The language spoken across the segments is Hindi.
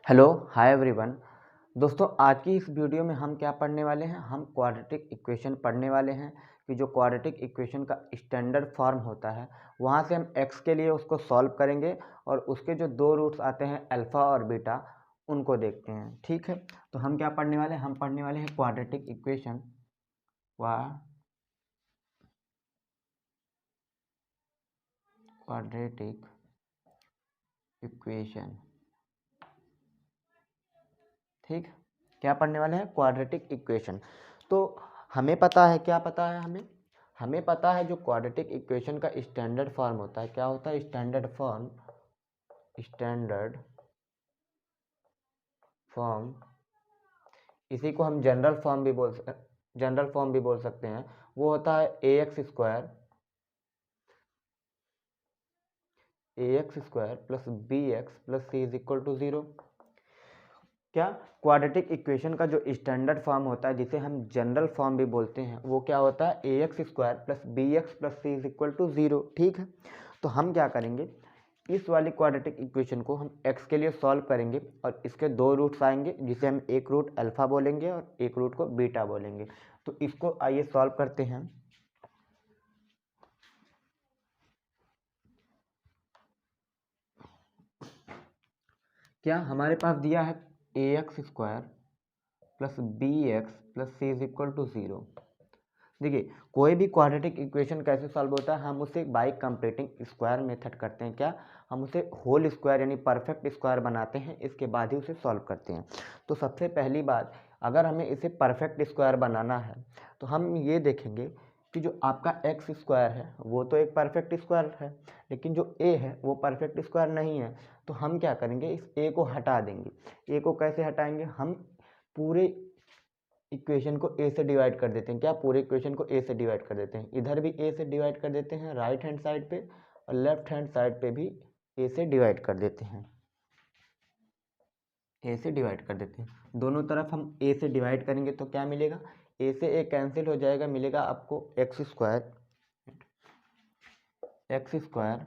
Hello hi everyone. दोस्तों आज की इस वीडियो में हम क्या पढ़ने वाले हैं, हम क्वाड्रेटिक इक्वेशन पढ़ने वाले हैं कि जो क्वाड्रेटिक इक्वेशन का स्टैंडर्ड फॉर्म होता है वहाँ से हम एक्स के लिए उसको सॉल्व करेंगे और उसके जो दो रूट्स आते हैं अल्फ़ा और बीटा उनको देखते हैं। ठीक है, तो हम क्या पढ़ने वाले हैं, हम पढ़ने वाले हैं क्वाड्रेटिक इक्वेशन क्वाड्रेटिक इक्वेशन। ठीक, क्या पढ़ने वाले हैं, क्वाड्रेटिक इक्वेशन। तो हमें पता है, क्या पता है हमें पता है जो क्वाड्रेटिक इक्वेशन का स्टैंडर्ड फॉर्म होता है, क्या होता है स्टैंडर्ड फॉर्म इसी को हम जनरल फॉर्म भी बोल सकते हैं। वो होता है ax square plus B X plus C is equal to 0। क्या क्वाड्रेटिक इक्वेशन का जो स्टैंडर्ड फॉर्म होता है जिसे हम जनरल फॉर्म भी बोलते हैं वो क्या होता है ax² plus B X plus C is equal to 0। ठीक है, तो हम क्या करेंगे, इस वाली क्वाड्रेटिक इक्वेशन को हम x के लिए सॉल्व करेंगे और इसके दो रूट्स आएंगे जिसे हम एक रूट अल्फा बोलेंगे और एक रूट को बीटा बोलेंगे। तो इसको आइए सॉल्व करते हैं। क्या हमारे पास दिया है ax² plus B X plus C is equal to 0। देखिए कोई भी क्वाड्रेटिक इक्वेशन कैसे सॉल्व होता है, हम उसे बाय कंप्लीटिंग स्क्वायर मेथड करते हैं। क्या हम उसे होल स्क्वायर यानी परफेक्ट स्क्वायर बनाते हैं, इसके बाद ही उसे सॉल्व करते हैं। तो सबसे पहली बात, अगर हमें इसे परफेक्ट स्क्वायर बनाना है तो हम ये देखेंगे कि जो आपका एक्स स्क्वायर है वो तो एक परफेक्ट स्क्वायर है, लेकिन जो ए है वो परफेक्ट स्क्वायर नहीं है। तो हम क्या करेंगे, इस ए को हटा देंगे। ए को कैसे हटाएंगे, हम पूरे इक्वेशन को ए से डिवाइड कर देते हैं। क्या पूरे इक्वेशन को ए से डिवाइड कर देते हैं, इधर भी ए से डिवाइड कर देते हैं राइट हैंड साइड पे, और लेफ्ट हैंड साइड पे भी ए से डिवाइड कर देते हैं। ए से डिवाइड कर देते हैं, दोनों तरफ हम ए से डिवाइड करेंगे तो क्या मिलेगा, ए से ए कैंसिल हो जाएगा, मिलेगा आपको एक्स स्क्वायर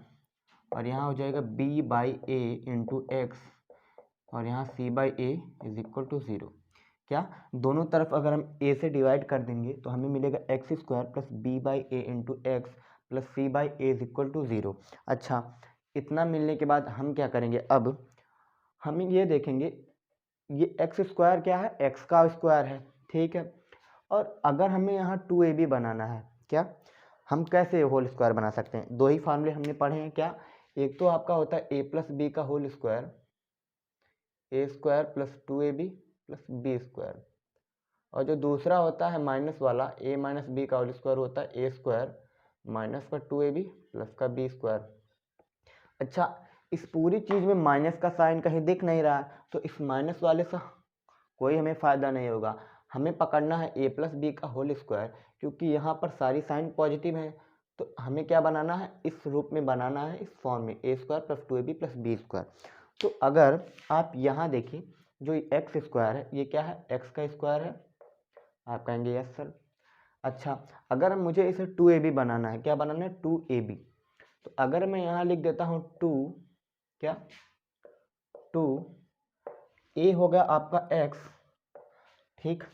और यहाँ हो जाएगा B by A into X और यहाँ C by A is equal to 0। क्या दोनों तरफ अगर हम a से डिवाइड कर देंगे तो हमें मिलेगा x² plus B by A into X plus C by A is equal to 0। अच्छा, इतना मिलने के बाद हम क्या करेंगे, अब हम ये देखेंगे ये x² क्या है, x का स्क्वायर है। ठीक है, और अगर हमें यहाँ 2ab बनाना है, क्या हम कैसे होल स्क्वायर बना सकते हैं, दो ही फार्मूले हमने पढ़े हैं। क्या, एक तो आपका होता है a प्लस बी का whole square, a² plus 2ab plus b², और जो दूसरा होता है माइनस वाला a माइनस बी का होल स्क्वायर होता है a² माइनस का 2ab प्लस का b²। अच्छा, इस पूरी चीज़ में माइनस का साइन कहीं दिख नहीं रहा है, तो इस माइनस वाले से कोई हमें फ़ायदा नहीं होगा। हमें पकड़ना है a प्लस बी का होल स्क्वायर, क्योंकि यहाँ पर सारी साइन पॉजिटिव हैं। तो हमें क्या बनाना है, इस रूप में बनाना है, इस फॉर्म में a² plus 2ab plus b²। तो अगर आप यहाँ देखिए जो x² है ये क्या है, x का स्क्वायर है, आप कहेंगे यस सर। अच्छा, अगर मुझे इसे 2ab बनाना है, क्या बनाना है 2ab, तो अगर मैं यहाँ लिख देता हूँ 2, क्या 2 a हो गया आपका x। ठीक,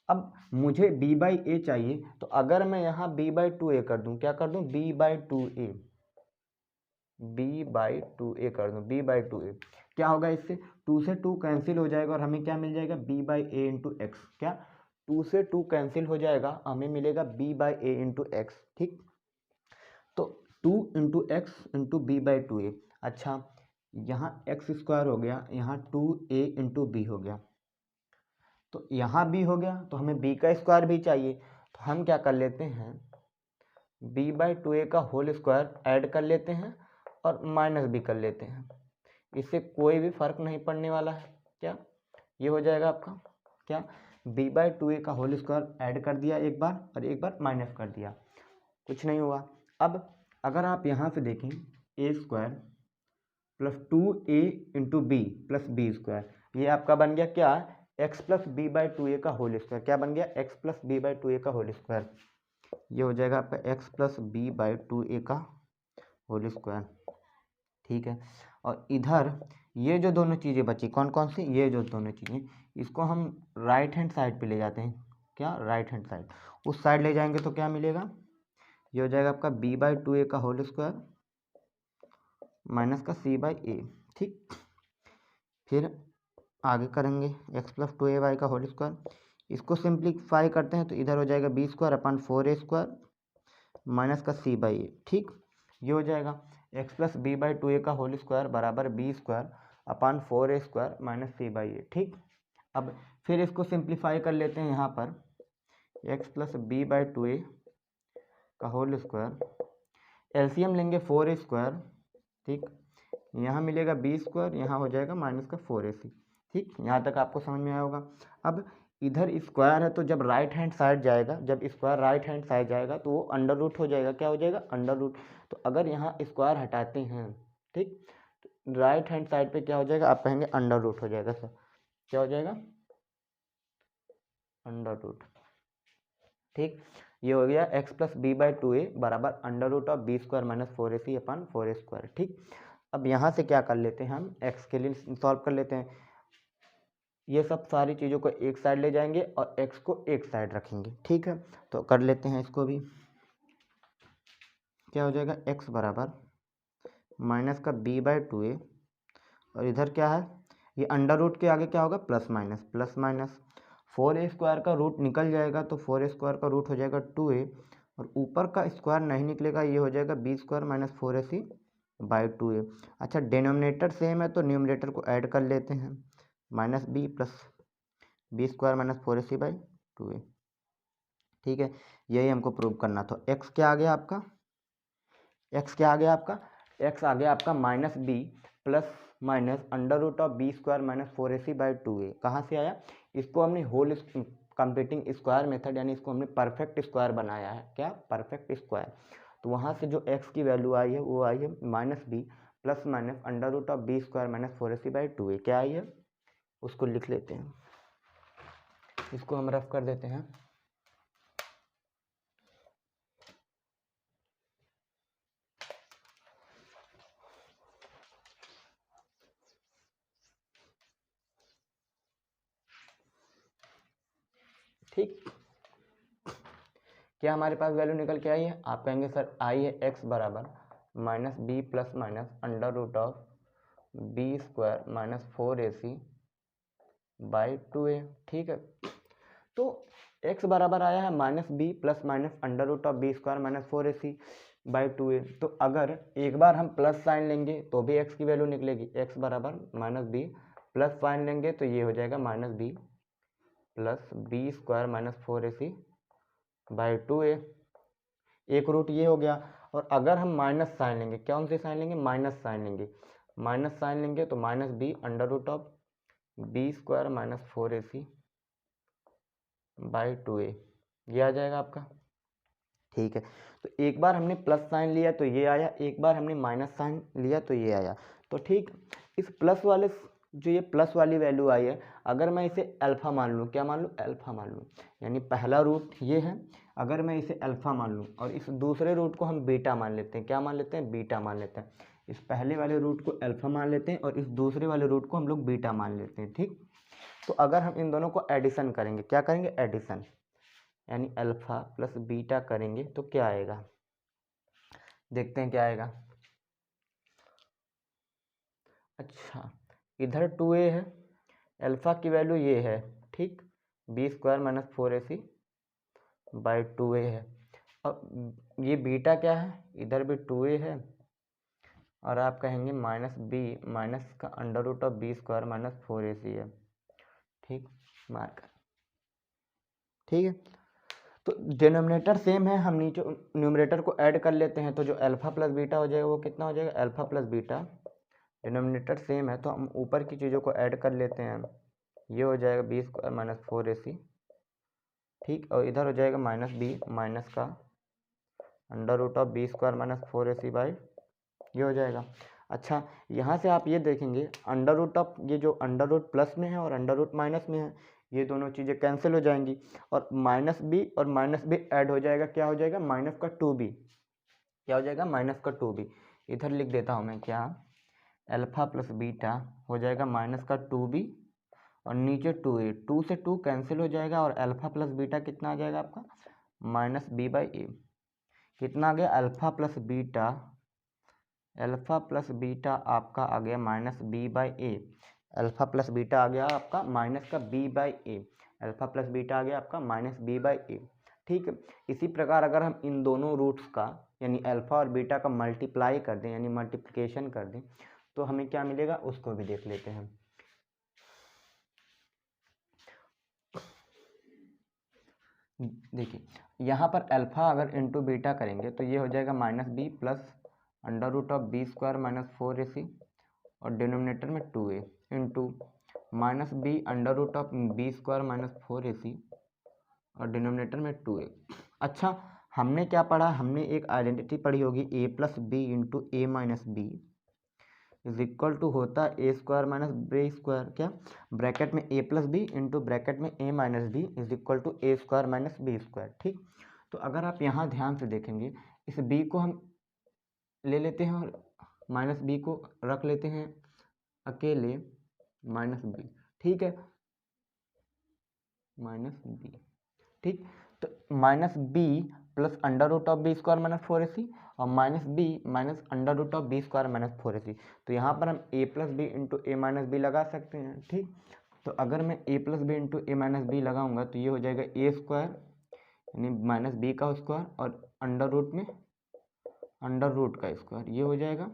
अब मुझे b बाई ए चाहिए, तो अगर मैं यहाँ b बाई 2a कर दूँ, क्या कर दूँ b बाई 2a, कर दूँ b बाई 2a, क्या होगा इससे 2 से 2 कैंसिल हो जाएगा और हमें क्या मिल जाएगा b by A into x. क्या 2 से 2 कैंसिल हो जाएगा, हमें मिलेगा b by A into X. ठीक, तो 2 into X into B by 2a। अच्छा, यहाँ x² हो गया, यहाँ 2a इंटू बी हो गया, तो यहाँ b हो गया, तो हमें b का स्क्वायर भी चाहिए। तो हम क्या कर लेते हैं, b बाई 2a का होल स्क्वायर ऐड कर लेते हैं और माइनस भी कर लेते हैं, इससे कोई भी फर्क नहीं पड़ने वाला है। क्या ये हो जाएगा आपका, क्या b बाई 2a का होल स्क्वायर ऐड कर दिया एक बार और एक बार माइनस कर दिया, कुछ नहीं हुआ। अब अगर आप यहाँ से देखें a² plus 2a into B plus b², ये आपका बन गया क्या, x plus B by 2a का होल स्क्वायर। क्या बन गया, x plus B by 2a का होल स्क्वायर, ये हो जाएगा आपका x plus B by 2a का होल स्क्वायर। ठीक है, और इधर ये जो दोनों चीज़ें बची कौन कौन सी, ये जो दोनों चीज़ें, इसको हम राइट हैंड साइड पे ले जाते हैं। क्या, राइट हैंड साइड, उस साइड ले जाएंगे तो क्या मिलेगा, ये हो जाएगा आपका b/2a का होल स्क्वायर माइनस का c/a। ठीक, फिर आगे करेंगे x+2ay का होल स्क्वायर, इसको सिंप्लीफाई करते हैं तो इधर हो जाएगा b² / 4a² माइनस का c/a। ठीक, ये हो जाएगा x+b/2a का होल स्क्वायर बराबर b² / 4a² माइनस c/a। ठीक, अब फिर इसको सिंप्लीफाई कर लेते हैं यहाँ पर, x+b/2a का होल स्क्वायर, एलसीएम लेंगे 4a²। ठीक, यहाँ मिलेगा b², यहाँ हो जाएगा माइनस का 4ac। ठीक, यहाँ तक आपको समझ में आया होगा। अब इधर स्क्वायर है तो जब राइट हैंड साइड जाएगा, जब स्क्वायर राइट हैंड साइड जाएगा तो वो अंडर रूट हो जाएगा। क्या हो जाएगा, अंडर रूट। तो अगर यहाँ स्क्वायर हटाते हैं, ठीक, तो राइट हैंड साइड पे क्या हो जाएगा, आप कहेंगे अंडर रूट हो जाएगा। सर क्या हो जाएगा, अंडर रूट। ठीक, ये हो गया x+b/2a बराबर √b² - 4ac/4a²। ठीक, अब यहाँ से क्या कर लेते हैं, हम x के लिए सॉल्व कर लेते हैं। ये सब सारी चीज़ों को एक साइड ले जाएंगे और x को एक साइड रखेंगे। ठीक है, तो कर लेते हैं इसको भी। क्या हो जाएगा, x बराबर माइनस का b/2a, और इधर क्या है, ये अंडर रूट के आगे क्या होगा, प्लस माइनस 4a² का रूट निकल जाएगा तो 4a² का रूट हो जाएगा 2a, और ऊपर का स्क्वायर नहीं निकलेगा, ये हो जाएगा b² - 4ac/2a। अच्छा, डिनोमिनेटर सेम है तो न्यूमरेटर को ऐड कर लेते हैं, minus b plus b² - 4ac/2a। ठीक है, यही हमको प्रूव करना था। x क्या आ गया आपका, x क्या आ गया आपका, x आ गया आपका minus b plus minus √b² - 4ac/2a। कहाँ से आया, इसको हमने होल कंप्लीटिंग स्क्वायर मेथड, यानी इसको हमने परफेक्ट स्क्वायर बनाया है। क्या, परफेक्ट स्क्वायर। तो वहाँ से जो x की वैल्यू आई है वो आई है minus b plus minus √b² - 4ac/2a। क्या आई है, उसको लिख लेते हैं, इसको हम रफ कर देते हैं। ठीक, क्या हमारे पास वैल्यू निकल के आई है, आप कहेंगे सर आई है x बराबर minus b plus minus √b² - 4ac/2a। ठीक है, तो x बराबर आया है minus b plus minus √b² - 4ac/2a। तो अगर एक बार हम प्लस साइन लेंगे तो भी x की वैल्यू निकलेगी, x बराबर माइनस b, प्लस साइन लेंगे तो ये हो जाएगा minus b plus b² - 4ac/2a। एक रूट ये हो गया। और अगर हम माइनस साइन लेंगे, कौन से साइन लेंगे, माइनस साइन लेंगे, माइनस साइन लेंगे तो माइनस b √b² - 4ac/2a, ये आ जाएगा आपका। ठीक है, तो एक बार हमने प्लस साइन लिया तो ये आया, एक बार हमने माइनस साइन लिया तो ये आया। तो ठीक, इस प्लस वाले, जो ये प्लस वाली वैल्यू आई है, अगर मैं इसे अल्फ़ा मान लूँ, क्या मान लूँ, अल्फ़ा मान लूँ, यानी पहला रूट ये है, अगर मैं इसे अल्फ़ा मान लूँ और इस दूसरे रूट को हम बीटा मान लेते हैं, क्या मान लेते हैं, बीटा मान लेते हैं। इस पहले वाले रूट को अल्फ़ा मान लेते हैं और इस दूसरे वाले रूट को हम लोग बीटा मान लेते हैं। ठीक, तो अगर हम इन दोनों को एडिशन करेंगे, क्या करेंगे, एडिशन, यानी अल्फ़ा प्लस बीटा करेंगे तो क्या आएगा, देखते हैं क्या आएगा। अच्छा, इधर 2a है, अल्फ़ा की वैल्यू ये है, ठीक, b² - 4ac/2a है, और ये बीटा क्या है, इधर भी 2a है, और आप कहेंगे माइनस b माइनस का √b² - 4ac है। ठीक, मार्क, ठीक है, तो डिनोमिनेटर सेम है, हम नीचे न्यूमरेटर को ऐड कर लेते हैं, तो जो अल्फ़ा प्लस बीटा हो जाएगा वो कितना हो जाएगा, alpha plus beta, denominator same है तो हम ऊपर की चीज़ों को ऐड कर लेते हैं, ये हो जाएगा b² - 4ac। ठीक, और इधर हो जाएगा माइनस b माइनस का √b² - 4ac/, ये हो जाएगा। अच्छा, यहाँ से आप ये देखेंगे अंडर रूट ऑफ, ये जो अंडर रूट प्लस में है और अंडर रूट माइनस में है, ये दोनों चीज़ें कैंसिल हो जाएंगी और माइनस b और माइनस b ऐड हो जाएगा, क्या हो जाएगा, माइनस का 2b, क्या हो जाएगा, माइनस का 2b। इधर लिख देता हूँ मैं, क्या, अल्फ़ा प्लस बीटा हो जाएगा माइनस का 2b और नीचे 2a, 2 से 2 कैंसिल हो जाएगा और अल्फ़ा प्लस बीटा कितना आ जाएगा आपका माइनस b बाई ए। कितना आ गया अल्फ़ा प्लस बीटा आपका आ गया minus b by A. Alpha plus beta आ गया आपका माइनस का b by A. Alpha plus beta आ गया आपका माइनस b बाई ए। ठीक है, इसी प्रकार अगर हम इन दोनों रूट्स का यानी अल्फ़ा और बीटा का मल्टीप्लाई कर दें यानी मल्टीप्लिकेशन कर दें तो हमें क्या मिलेगा उसको भी देख लेते हैं। देखिए यहाँ पर अल्फ़ा अगर इंटू बीटा करेंगे तो ये हो जाएगा minus B plus under root of B square minus 4ac और डिनोमिनेटर में 2a into minus B under root of B square minus 4ac और डिनोमिनेटर में 2a। अच्छा, हमने क्या पढ़ा, हमने एक आइडेंटिटी पढ़ी होगी a plus B into A minus B is equal to होता है A square minus B square, क्या ब्रैकेट में A plus B into bracket में A minus B is equal to A square minus B square. ठीक, तो अगर आप यहाँ ध्यान से देखेंगे इस बी को हम ले लेते हैं और माइनस बी को रख लेते हैं अकेले माइनस बी। ठीक है, माइनस बी। ठीक, तो minus B plus under root of B square minus 4ac और minus B minus under root of B square minus 4ac। तो यहाँ पर हम a plus B into A minus B लगा सकते हैं। ठीक, तो अगर मैं a plus B into A minus B लगाऊंगा तो ये हो जाएगा ए स्क्वायर यानी माइनस बी का स्क्वायर और अंडर रूट में अंडर रूट का स्क्वायर, ये हो जाएगा।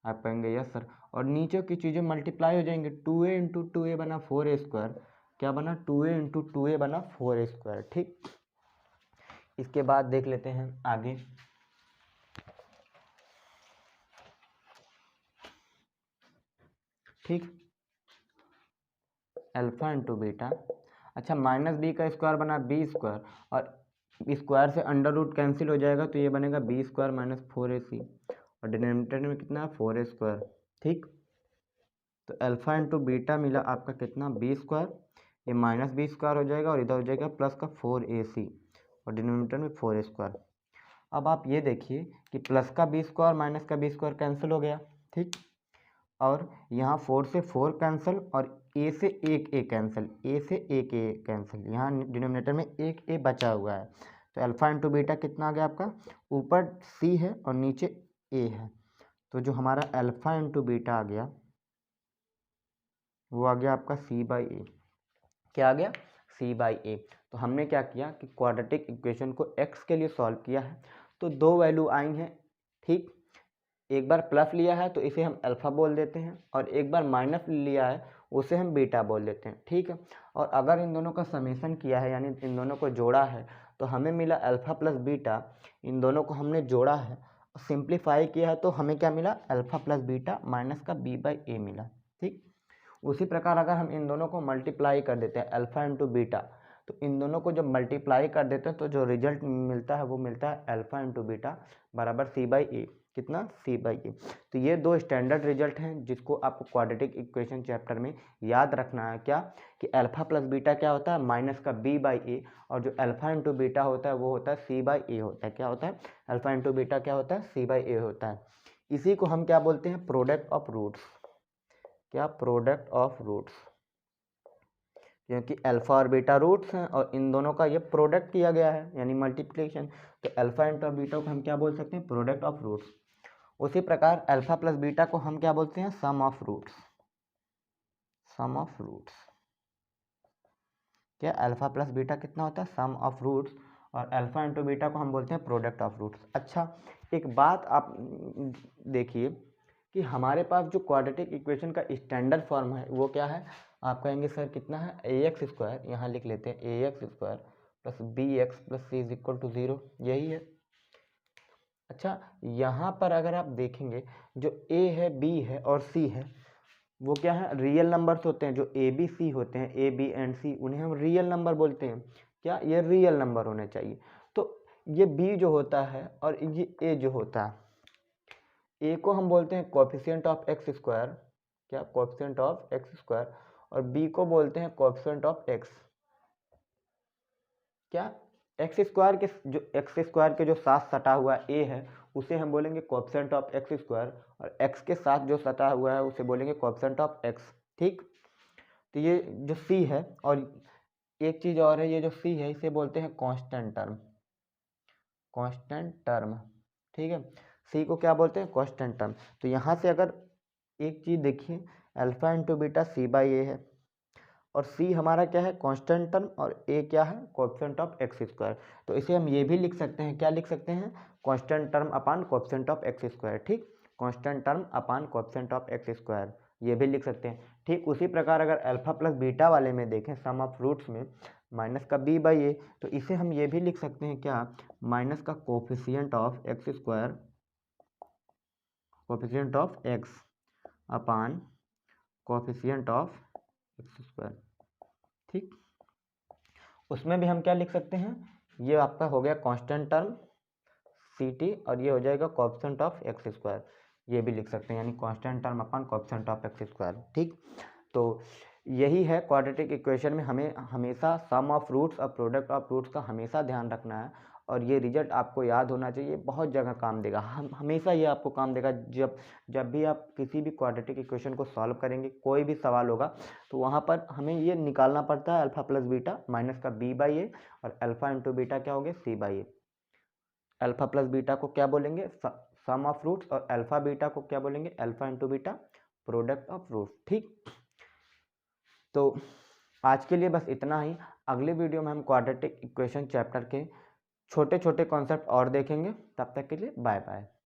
आप कहेंगे यस सर, और नीचे की चीज़ें मल्टीप्लाई हो जाएंगे। 2a इंटू 2a बना 4a स्क्वायर, क्या बना 2a इंटू 2a बना 4a स्क्वायर। ठीक, इसके बाद देख लेते हैं आगे। ठीक, अल्फ़ा इंटू बीटा, अच्छा माइनस बी का स्क्वायर बना बी स्क्वायर और स्क्वायर से अंडर रूट कैंसिल हो जाएगा तो ये बनेगा बी स्क्वायर माइनस 4ac और डिनोमिनेटर में कितना है 4a स्क्वायर। ठीक, तो अल्फ़ा इंटू बीटा मिला आपका कितना बी स्क्वायर, ये माइनस बी स्क्वायर हो जाएगा और इधर हो जाएगा प्लस का 4ac और डिनोमिनेटर में 4a स्क्वायर। अब आप ये देखिए कि प्लस का बी स्क्वायर माइनस का बी स्क्वायर कैंसिल हो गया। ठीक, और यहाँ 4 से 4 कैंसिल और a से एक a कैंसिल, a से एक a कैंसिल, यहाँ डिनोमिनेटर में एक a बचा हुआ है। तो अल्फ़ा इंटू बीटा कितना आ गया आपका, ऊपर c है और नीचे a है, तो जो हमारा अल्फ़ा इंटू बीटा आ गया वो आ गया आपका c बाई ए। क्या आ गया c बाई ए। तो हमने क्या किया कि क्वाड्रेटिक इक्वेशन को x के लिए सॉल्व किया है तो दो वैल्यू आई हैं। ठीक, एक बार प्लस लिया है तो इसे हम अल्फ़ा बोल देते हैं और एक बार माइनस लिया है उसे हम बीटा बोल देते हैं। ठीक है, और अगर इन दोनों का समेशन किया है यानी इन दोनों को जोड़ा है तो हमें मिला अल्फ़ा प्लस बीटा। इन दोनों को हमने जोड़ा है और सिंप्लीफाई किया है तो हमें क्या मिला अल्फ़ा प्लस बीटा माइनस का b बाई ए मिला। ठीक, उसी प्रकार अगर हम इन दोनों को मल्टीप्लाई कर देते हैं अल्फ़ा इंटू बीटा तो इन दोनों को जब मल्टीप्लाई कर देते हैं तो जो रिजल्ट मिलता है वो मिलता है अल्फ़ा इंटू बीटा बराबर c बाई ए। कितना c बाई ए। तो ये दो स्टैंडर्ड रिजल्ट हैं जिसको आपको क्वाड्रेटिक इक्वेशन चैप्टर में याद रखना है। क्या कि अल्फ़ा प्लस बीटा क्या होता है माइनस का b बाई ए और जो अल्फ़ा इंटू बीटा होता है वो होता है c बाई ए होता है। क्या होता है अल्फ़ा इंटू बीटा क्या होता है c बाई ए होता है। इसी को हम क्या बोलते हैं प्रोडक्ट ऑफ रूट्स। क्या प्रोडक्ट ऑफ रूट्स, क्योंकि अल्फ़ा और बीटा रूट्स हैं और इन दोनों का ये प्रोडक्ट किया गया है यानी मल्टीप्लिकेशन, तो अल्फ़ा इंटू बीटा को हम क्या बोल सकते हैं प्रोडक्ट ऑफ रूट्स। उसी प्रकार अल्फ़ा प्लस बीटा को हम क्या बोलते हैं sum of roots. Sum of roots, क्या अल्फ़ा प्लस बीटा कितना होता है सम ऑफ रूट्स और अल्फ़ा इंटू बीटा को हम बोलते हैं प्रोडक्ट ऑफ रूट्स। अच्छा, एक बात आप देखिए कि हमारे पास जो क्वाड्रेटिक इक्वेशन का स्टैंडर्ड फॉर्म है वो क्या है। आप कहेंगे सर कितना है ax स्क्वायर, यहाँ लिख लेते हैं ax square plus bx plus c is equal to 0, यही है। अच्छा, यहाँ पर अगर आप देखेंगे जो a है b है और c है वो क्या है रियल नंबर्स होते हैं। जो a b c होते हैं a b एंड c उन्हें हम रियल नंबर बोलते हैं। क्या ये रियल नंबर होने चाहिए। तो ये b जो होता है और ये a जो होता है, a को हम बोलते हैं कोएफिशिएंट ऑफ एक्स स्क्वायर, क्या कोएफिशिएंट ऑफ एक्स स्क्वायर, और b को बोलते हैं कोएफिशिएंट ऑफ एक्स, क्या एक्स स्क्वायर के जो साथ सटा हुआ ए है उसे हम बोलेंगे कोएफिशिएंट ऑफ एक्स स्क्वायर, और एक्स के साथ जो सटा हुआ है उसे बोलेंगे कोएफिशिएंट ऑफ एक्स। ठीक, तो ये जो सी है, और एक चीज़ और है, ये जो सी है इसे बोलते हैं कांस्टेंट टर्म, कांस्टेंट टर्म। ठीक है, सी को क्या बोलते हैं, कांस्टेंट टर्म। तो यहाँ से अगर एक चीज़ देखिए, alpha into beta C by A है, और सी हमारा क्या है, कांस्टेंट टर्म, और ए क्या है, कोएफिशिएंट ऑफ एक्स स्क्वायर। तो इसे हम ये भी लिख सकते हैं, क्या लिख सकते हैं, constant term upon coefficient of x square. ठीक, constant term upon coefficient of x square, ये भी लिख सकते हैं। ठीक, उसी प्रकार अगर अल्फा प्लस बीटा वाले में देखें, सम ऑफ रूट्स में, माइनस का बी बाई ए, तो इसे हम ये भी लिख सकते हैं, क्या, माइनस का coefficient of x square, coefficient of x upon coefficient of x square. ठीक, उसमें भी हम क्या लिख सकते हैं, ये आपका हो गया कांस्टेंट टर्म सी टी, और ये हो जाएगा कोएफिशिएंट ऑफ एक्स स्क्वायर, ये भी लिख सकते हैं, यानी constant term upon coefficient of x square. ठीक, तो यही है क्वाड्रेटिक इक्वेशन में हमें हमेशा सम ऑफ रूट्स और प्रोडक्ट ऑफ रूट्स का हमेशा ध्यान रखना है, और ये रिजल्ट आपको याद होना चाहिए, बहुत जगह काम देगा। हम हमेशा ये आपको काम देगा, जब जब भी आप किसी भी क्वाड्रेटिक इक्वेशन को सॉल्व करेंगे, कोई भी सवाल होगा, तो वहाँ पर हमें ये निकालना पड़ता है, अल्फा प्लस बीटा माइनस का बी बाई ए, और अल्फा इंटू बीटा क्या हो गया, c by a. Alpha plus beta को क्या बोलेंगे, सम ऑफ रूट्स, और अल्फा बीटा को क्या बोलेंगे, alpha into beta product of roots. ठीक, तो आज के लिए बस इतना ही। अगले वीडियो में हम क्वाड्रेटिक इक्वेशन चैप्टर के छोटे छोटे कॉन्सेप्ट और देखेंगे। तब तक के लिए बाय बाय।